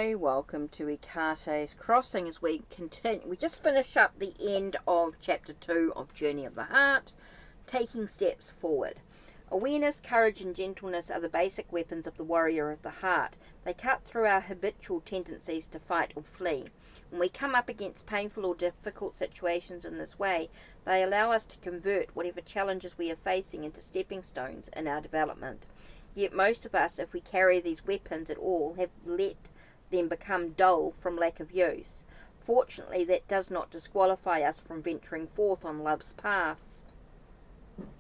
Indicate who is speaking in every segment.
Speaker 1: Hi, welcome to Ekate's Crossing as we continue. We just finished up the end of chapter 2 of Journey of the Heart, taking steps forward. Awareness, courage and gentleness are the basic weapons of the warrior of the heart. They cut through our habitual tendencies to fight or flee. When we come up against painful or difficult situations in this way, they allow us to convert whatever challenges we are facing into stepping stones in our development. Yet most of us, if we carry these weapons at all, have let them become dull from lack of use. Fortunately, that does not disqualify us from venturing forth on love's paths.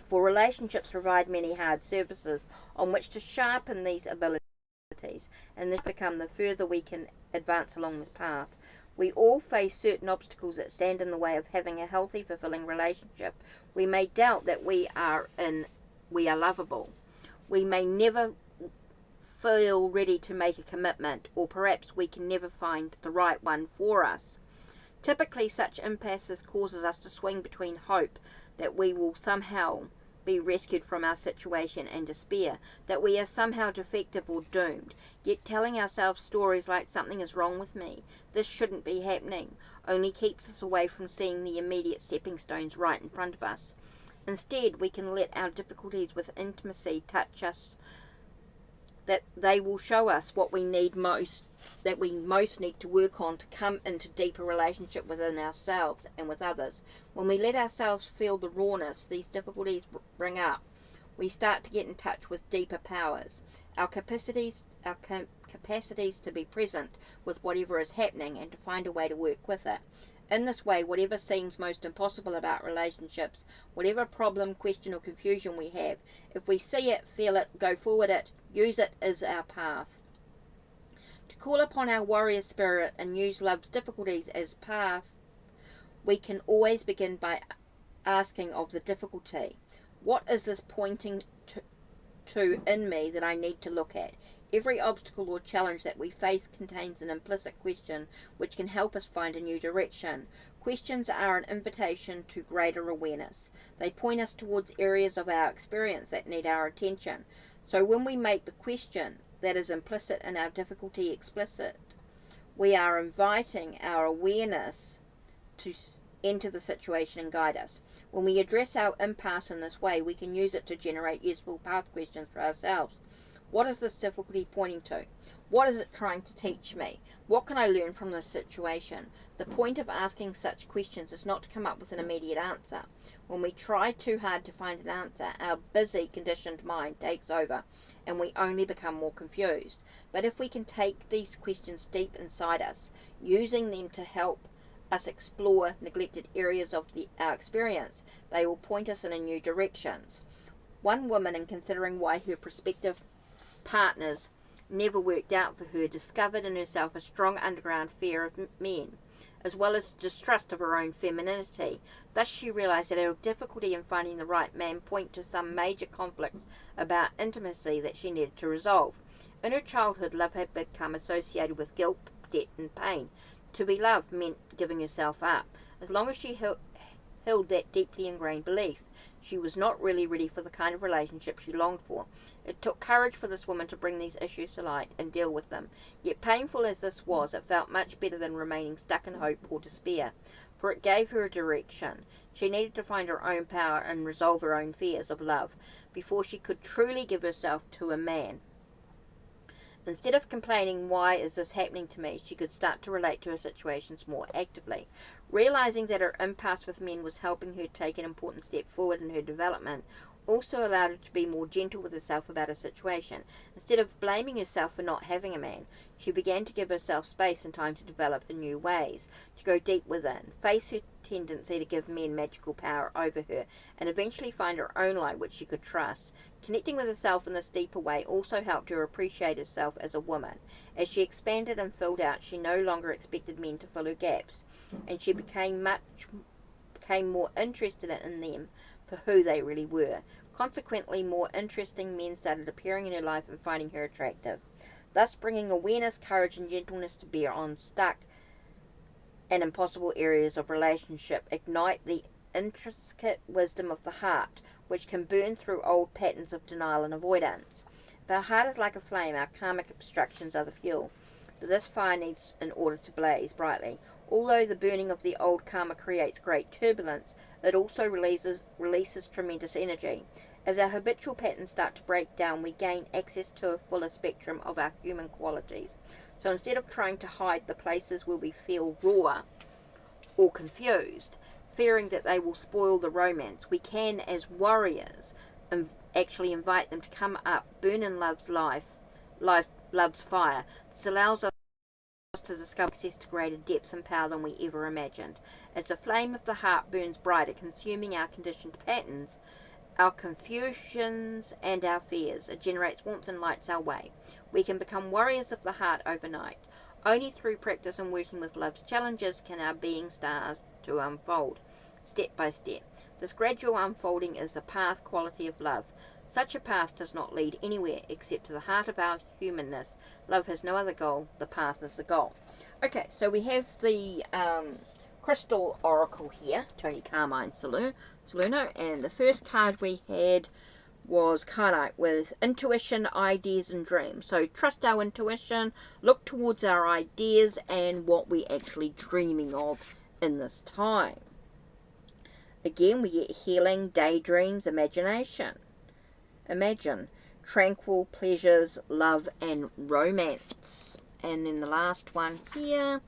Speaker 1: For relationships provide many hard surfaces on which to sharpen these abilities, and this become the further we can advance along this path. We all face certain obstacles that stand in the way of having a healthy, fulfilling relationship. We may doubt that we are lovable. We may never feel ready to make a commitment, or perhaps we can never find the right one for us. Typically, such impasses causes us to swing between hope that we will somehow be rescued from our situation and despair, that we are somehow defective or doomed, yet telling ourselves stories like something is wrong with me, this shouldn't be happening, only keeps us away from seeing the immediate stepping stones right in front of us. Instead, we can let our difficulties with intimacy touch us, that they will show us what we need most, that we most need to work on to come into deeper relationship within ourselves and with others. When we let ourselves feel the rawness these difficulties bring up, we start to get in touch with deeper powers, our capacities to be present with whatever is happening and to find a way to work with it. In this way, whatever seems most impossible about relationships, whatever problem, question or confusion we have, if we see it, feel it, go forward it, use it as our path. To call upon our warrior spirit and use love's difficulties as path, we can always begin by asking of the difficulty, what is this pointing to in me that I need to look at? Every obstacle or challenge that we face contains an implicit question which can help us find a new direction. Questions are an invitation to greater awareness. They point us towards areas of our experience that need our attention. So when we make the question that is implicit in our difficulty explicit, we are inviting our awareness to enter the situation and guide us. When we address our impasse in this way, we can use it to generate useful path questions for ourselves. What is this difficulty pointing to? What is it trying to teach me? What can I learn from this situation? The point of asking such questions is not to come up with an immediate answer. When we try too hard to find an answer, our busy, conditioned mind takes over and we only become more confused. But if we can take these questions deep inside us, using them to help us explore neglected areas of our experience, they will point us in new directions. One woman, in considering why her prospective partners never worked out for her, discovered in herself a strong underground fear of men, as well as distrust of her own femininity. Thus she realized that her difficulty in finding the right man pointed to some major conflicts about intimacy that she needed to resolve. In her childhood, love had become associated with guilt, debt and pain. To be loved meant giving herself up. As long as she held that deeply ingrained belief, she was not really ready for the kind of relationship she longed for. It took courage for this woman to bring these issues to light and deal with them. Yet painful as this was, it felt much better than remaining stuck in hope or despair, for it gave her a direction. She needed to find her own power and resolve her own fears of love before she could truly give herself to a man. Instead of complaining, why is this happening to me, she could start to relate to her situations more actively. Realizing that her impasse with men was helping her take an important step forward in her development also allowed her to be more gentle with herself about her situation. Instead of blaming herself for not having a man, she began to give herself space and time to develop in new ways, to go deep within, face her tendency to give men magical power over her, and eventually find her own light which she could trust. Connecting with herself in this deeper way also helped her appreciate herself as a woman. As she expanded and filled out, she no longer expected men to fill her gaps, and she became more interested in them for who they really were. Consequently, more interesting men started appearing in her life and finding her attractive, thus bringing awareness, courage and gentleness to bear on stuck and impossible areas of relationship. Ignite the intricate wisdom of the heart, which can burn through old patterns of denial and avoidance. If our heart is like a flame, our karmic obstructions are the fuel. that this fire needs in order to blaze brightly. Although the burning of the old karma creates great turbulence, it also releases tremendous energy. As our habitual patterns start to break down, we gain access to a fuller spectrum of our human qualities. So instead of trying to hide the places where we feel raw or confused, fearing that they will spoil the romance, we can, as warriors, actually invite them to come up, burn in love's love's fire. This allows us to discover access to greater depth and power than we ever imagined. As the flame of the heart burns brighter, consuming our conditioned patterns, our confusions and our fears, it generates warmth and lights our way. We can become warriors of the heart overnight. Only through practice and working with love's challenges can our being start to unfold, step by step. This gradual unfolding is the path quality of love. Such a path does not lead anywhere except to the heart of our humanness. Love has no other goal. The path is the goal. Okay, so we have the Crystal Oracle here, Tony Carmine Salerno, and the first card we had was Carnite with intuition, ideas, and dreams. So trust our intuition, look towards our ideas and what we're actually dreaming of in this time. Again, we get healing, daydreams, imagination. Imagine tranquil pleasures, love, and romance. And then the last one here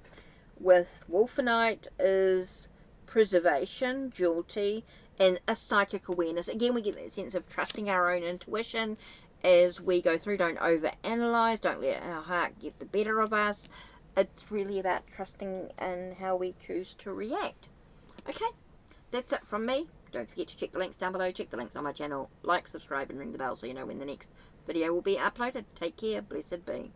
Speaker 1: with Wolfenite is preservation, duality, and a psychic awareness. Again, we get that sense of trusting our own intuition as we go through. Don't overanalyze, don't let our heart get the better of us. It's really about trusting in how we choose to react. Okay, that's it from me. Don't forget to check the links down below, check the links on my channel, like, subscribe, and ring the bell so you know when the next video will be uploaded. Take care, blessed be.